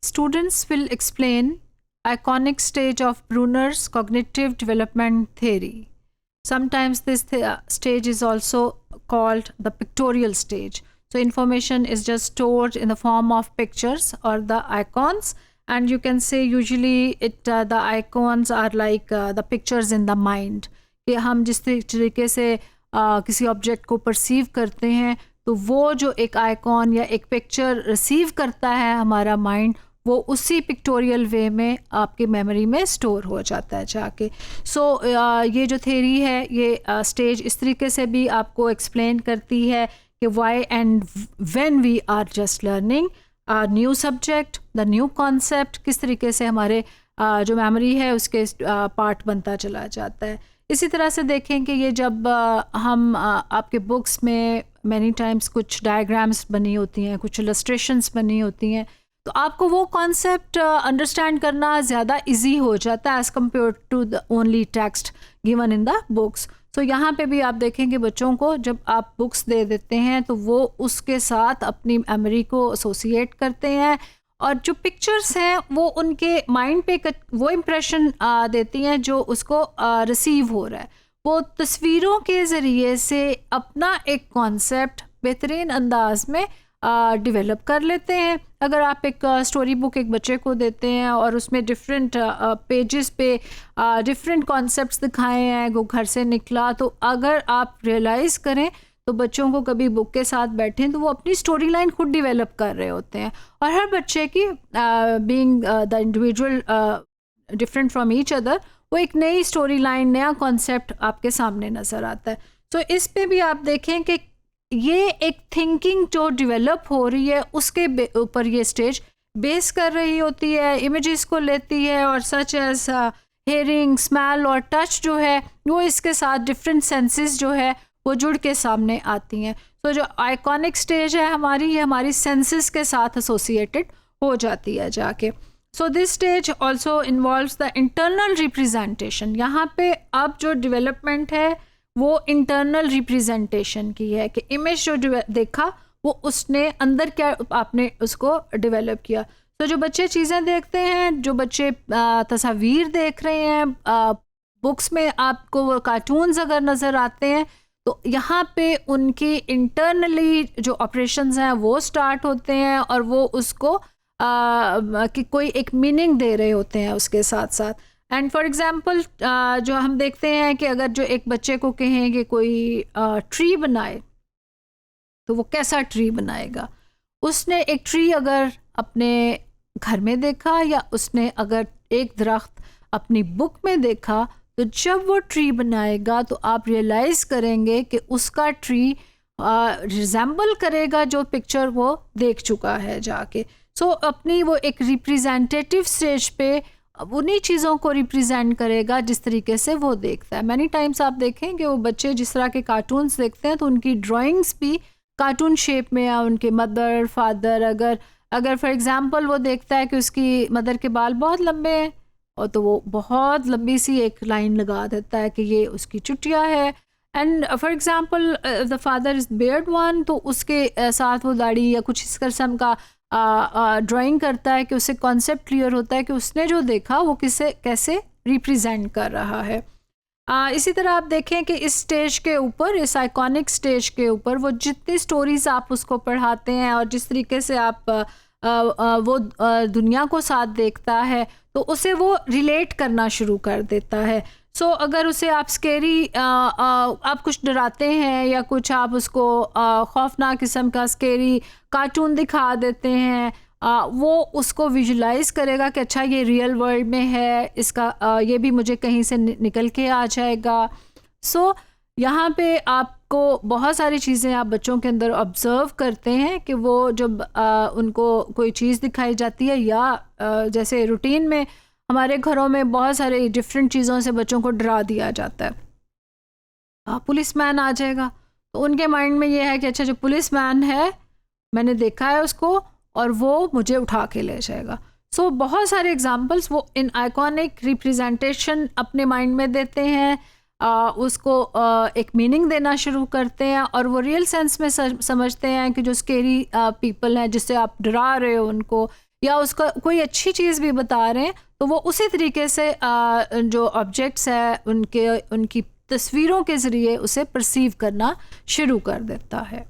Students will explain iconic stage of Brunner's cognitive development theory. Sometimes this stage is also called the pictorial stage. So information is just stored in the form of pictures or the icons, and you can say usually the icons are like the pictures in the mind. कि हम जिस तरीके से किसी object को perceive करते हैं, तो वो जो एक आइकॉन या एक पिक्चर रिसीव करता है हमारा माइंड, वो उसी पिक्टोरियल वे में आपकी मेमोरी में स्टोर हो जाता है जाके. सो ये जो थ्योरी है, ये स्टेज इस तरीके से भी आपको एक्सप्लेन करती है कि why and when we are just learning new subject, the new concept, किस तरीके से हमारे जो मेमोरी है उसके पार्ट बनता चला जाता है. इसी तरह से देखें कि ये जब हम आपके बुक्स में मैनी टाइम्स कुछ डायग्राम्स बनी होती हैं, कुछ इलस्ट्रेशंस बनी होती हैं, तो आपको वो कॉन्सेप्ट अंडरस्टैंड करना ज़्यादा इजी हो जाता है as compare to the only text given in the books. तो यहाँ पे भी आप देखेंगे बच्चों को जब आप बुक्स दे देते हैं तो वो उसके साथ अपनी मेमोरी को एसोसिएट करते हैं, और जो पिक्चर्स हैं वो उनके माइंड पे वो इम्प्रेशन देती हैं जो उसको रिसीव हो रहा है. वो तस्वीरों के ज़रिए से अपना एक कॉन्सेप्ट बेहतरीन अंदाज में डेवलप कर लेते हैं. अगर आप एक स्टोरी बुक एक बच्चे को देते हैं और उसमें डिफरेंट पेजेस पे डिफरेंट कॉन्सेप्ट्स दिखाए हैं, वो घर से निकला, तो अगर आप रियलाइज़ करें तो बच्चों को कभी बुक के साथ बैठें तो वो अपनी स्टोरी लाइन खुद डेवलप कर रहे होते हैं. और हर बच्चे की being the individual different from each other, वो एक नई स्टोरी लाइन, नया कॉन्सेप्ट आपके सामने नज़र आता है. तो इस पे भी आप देखें कि ये एक थिंकिंग जो डेवलप हो रही है उसके ऊपर ये स्टेज बेस कर रही होती है, इमेजेस को लेती है, और सच एज हेयरिंग, स्मेल और टच जो है वो इसके साथ डिफरेंट सेंसेस जो है वो जुड़ के सामने आती हैं. तो जो आइकॉनिक स्टेज है हमारी, ये हमारी सेंसेस के साथ एसोसिएटेड हो जाती है जाके. So this stage also involves the internal representation. यहाँ पे अब जो डेवलपमेंट है वो इंटरनल रिप्रेजेंटेशन की है कि इमेज जो देखा वो उसने अंदर क्या आपने उसको डेवलप किया. तो जो बच्चे चीज़ें देखते हैं, जो बच्चे तस्वीर देख रहे हैं, बुक्स में आपको वो कार्टून्स अगर नज़र आते हैं, तो यहाँ पे उनकी इंटरनली जो ऑपरेशंस हैं वो स्टार्ट होते हैं, और वो उसको कि कोई एक मीनिंग दे रहे होते हैं उसके साथ साथ. एंड फॉर एग्जांपल जो हम देखते हैं कि अगर जो एक बच्चे को कहें कि कोई ट्री बनाए, तो वो कैसा ट्री बनाएगा. उसने एक ट्री अगर अपने घर में देखा, या उसने अगर एक दरख्त अपनी बुक में देखा, तो जब वो ट्री बनाएगा तो आप रियलाइज़ करेंगे कि उसका ट्री रिजेंबल करेगा जो पिक्चर वो देख चुका है जाके. सो अपनी वो एक रिप्रेजेंटेटिव स्टेज पे उन्हीं चीज़ों को रिप्रेजेंट करेगा जिस तरीके से वो देखता है. मैनी टाइम्स आप देखें कि वो बच्चे जिस तरह के कार्टून्स देखते हैं तो उनकी ड्राइंग्स भी कार्टून शेप में, या उनके मदर फादर अगर फॉर एग्जांपल वो देखता है कि उसकी मदर के बाल बहुत लंबे हैं, और तो वो बहुत लंबी सी एक लाइन लगा देता है कि ये उसकी चुटिया है. And for example the father is beard one, तो उसके साथ वो दाढ़ी या कुछ इस किस्म का ड्राइंग करता है कि उसे कॉन्सेप्ट क्लियर होता है कि उसने जो देखा वो कैसे रिप्रेजेंट कर रहा है. इसी तरह आप देखें कि इस स्टेज के ऊपर, इस आइकॉनिक स्टेज के ऊपर, वो जितनी स्टोरीज आप उसको पढ़ाते हैं और जिस तरीके से आप वो दुनिया को साथ देखता है, तो उसे वो रिलेट करना शुरू कर देता है. सो अगर उसे आप स्केरी आप कुछ डराते हैं, या कुछ आप उसको खौफनाक किस्म का स्केरी कार्टून दिखा देते हैं, वो उसको विजुलाइज करेगा कि अच्छा ये रियल वर्ल्ड में है, इसका ये भी मुझे कहीं से निकल के आ जाएगा. सो यहाँ पे आपको बहुत सारी चीज़ें आप बच्चों के अंदर ऑब्ज़र्व करते हैं कि वो जब उनको कोई चीज़ दिखाई जाती है, या जैसे रूटीन में हमारे घरों में बहुत सारे डिफरेंट चीज़ों से बच्चों को डरा दिया जाता है. पुलिसमैन आ जाएगा, तो उनके माइंड में ये है कि अच्छा जो पुलिसमैन है मैंने देखा है उसको, और वो मुझे उठा के ले जाएगा. सो बहुत सारे एग्जांपल्स वो इन आइकॉनिक रिप्रेजेंटेशन अपने माइंड में देते हैं. उसको एक मीनिंग देना शुरू करते हैं और वो रियल सेंस में समझते हैं कि जो स्केरी पीपल हैं जिससे आप डरा रहे हो उनको, या उसका कोई अच्छी चीज़ भी बता रहे हैं, तो वो उसी तरीके से जो ऑब्जेक्ट्स है उनकी तस्वीरों के ज़रिए उसे परसीव करना शुरू कर देता है।